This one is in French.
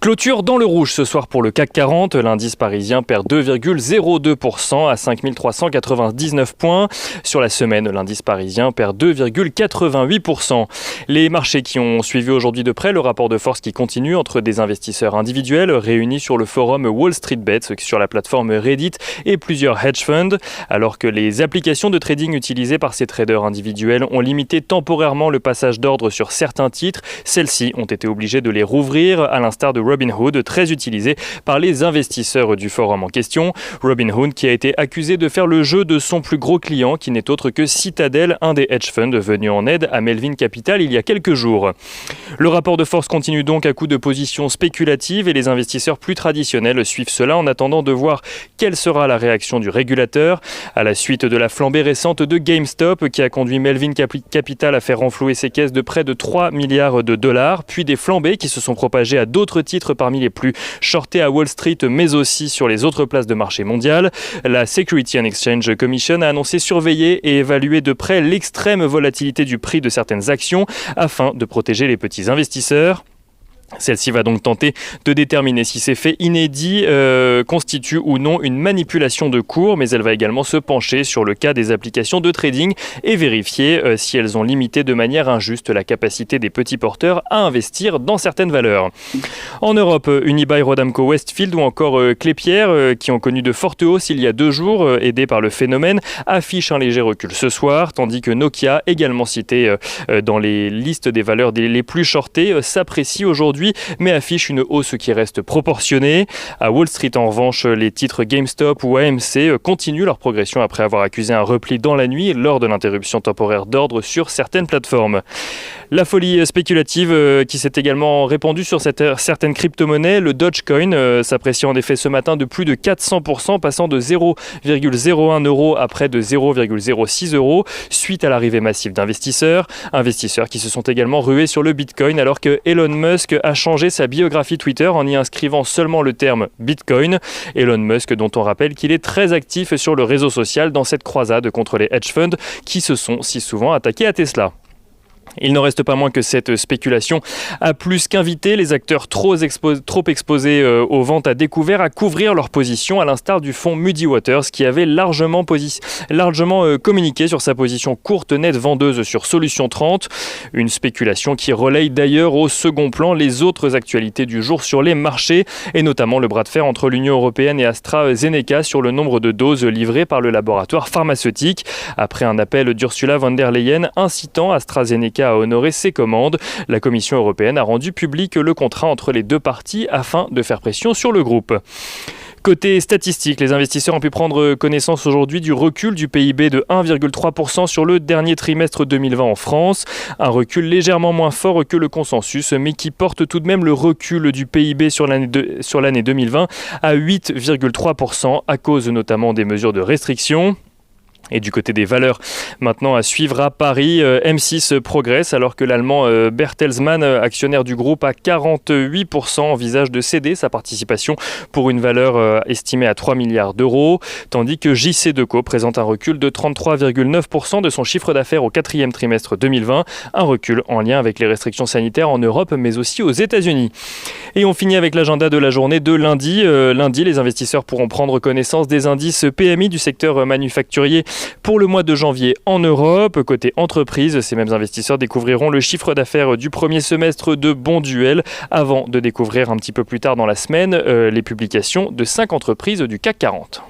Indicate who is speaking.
Speaker 1: Clôture dans le rouge ce soir pour le CAC 40. L'indice parisien perd 2,02% à 5 399 points. Sur la semaine, l'indice parisien perd 2,88%. Les marchés qui ont suivi aujourd'hui de près le rapport de force qui continue entre des investisseurs individuels réunis sur le forum Wall Street Bets sur la plateforme Reddit et plusieurs hedge funds. Alors que les applications de trading utilisées par ces traders individuels ont limité temporairement le passage d'ordre sur certains titres, celles-ci ont été obligées de les rouvrir, à l'instar de Robinhood, très utilisé par les investisseurs du forum en question. Robinhood qui a été accusé de faire le jeu de son plus gros client, qui n'est autre que Citadel, un des hedge funds venus en aide à Melvin Capital il y a quelques jours. Le rapport de force continue donc à coup de positions spéculatives et les investisseurs plus traditionnels suivent cela en attendant de voir quelle sera la réaction du régulateur. À la suite de la flambée récente de GameStop qui a conduit Melvin Capital à faire renflouer ses caisses de près de 3 milliards de dollars, puis des flambées qui se sont propagées à d'autres titres parmi les plus shortés à Wall Street mais aussi sur les autres places de marché mondial. La Securities and Exchange Commission a annoncé surveiller et évaluer de près l'extrême volatilité du prix de certaines actions afin de protéger les petits investisseurs. Celle-ci va donc tenter de déterminer si ces faits inédits constituent ou non une manipulation de cours, mais elle va également se pencher sur le cas des applications de trading et vérifier si elles ont limité de manière injuste la capacité des petits porteurs à investir dans certaines valeurs. En Europe, Unibail Rodamco Westfield ou encore Klépierre, qui ont connu de fortes hausses il y a 2 jours, aidés par le phénomène, affichent un léger recul ce soir, tandis que Nokia, également cité dans les listes des valeurs les plus shortées, s'apprécie aujourd'hui mais affiche une hausse qui reste proportionnée. À Wall Street, en revanche, les titres GameStop ou AMC continuent leur progression après avoir accusé un repli dans la nuit lors de l'interruption temporaire d'ordre sur certaines plateformes. La folie spéculative qui s'est également répandue sur certaines crypto-monnaies. Le Dogecoin s'apprécie en effet ce matin de plus de 400%, passant de 0,01 € à près de 0,06 € suite à l'arrivée massive d'investisseurs. Investisseurs qui se sont également rués sur le Bitcoin alors que Elon Musk a changé sa biographie Twitter en y inscrivant seulement le terme Bitcoin. Elon Musk dont on rappelle qu'il est très actif sur le réseau social dans cette croisade contre les hedge funds qui se sont si souvent attaqués à Tesla. Il n'en reste pas moins que cette spéculation a plus qu'invité les acteurs trop exposés aux ventes à découvert à couvrir leur position, à l'instar du fonds Muddy Waters qui avait largement communiqué sur sa position courte nette vendeuse sur Solution 30. Une spéculation qui relaye d'ailleurs au second plan les autres actualités du jour sur les marchés et notamment le bras de fer entre l'Union européenne et AstraZeneca sur le nombre de doses livrées par le laboratoire pharmaceutique. Après un appel d'Ursula von der Leyen incitant AstraZeneca à honorer ses commandes, la Commission européenne a rendu public le contrat entre les deux parties afin de faire pression sur le groupe. Côté statistique, les investisseurs ont pu prendre connaissance aujourd'hui du recul du PIB de 1,3% sur le dernier trimestre 2020 en France. Un recul légèrement moins fort que le consensus, mais qui porte tout de même le recul du PIB sur l'année 2020 à 8,3% à cause notamment des mesures de restriction. Et du côté des valeurs, maintenant à suivre à Paris, M6 progresse alors que l'Allemand Bertelsmann, actionnaire du groupe à 48%, envisage de céder sa participation pour une valeur estimée à 3 milliards d'euros, tandis que JC Decaux présente un recul de 33,9% de son chiffre d'affaires au 4e trimestre 2020, un recul en lien avec les restrictions sanitaires en Europe mais aussi aux États-Unis. Et on finit avec l'agenda de la journée de lundi. Lundi, les investisseurs pourront prendre connaissance des indices PMI du secteur manufacturier pour le mois de janvier en Europe. Côté entreprise, ces mêmes investisseurs découvriront le chiffre d'affaires du premier semestre de Bonduelle avant de découvrir un petit peu plus tard dans la semaine les publications de 5 entreprises du CAC 40.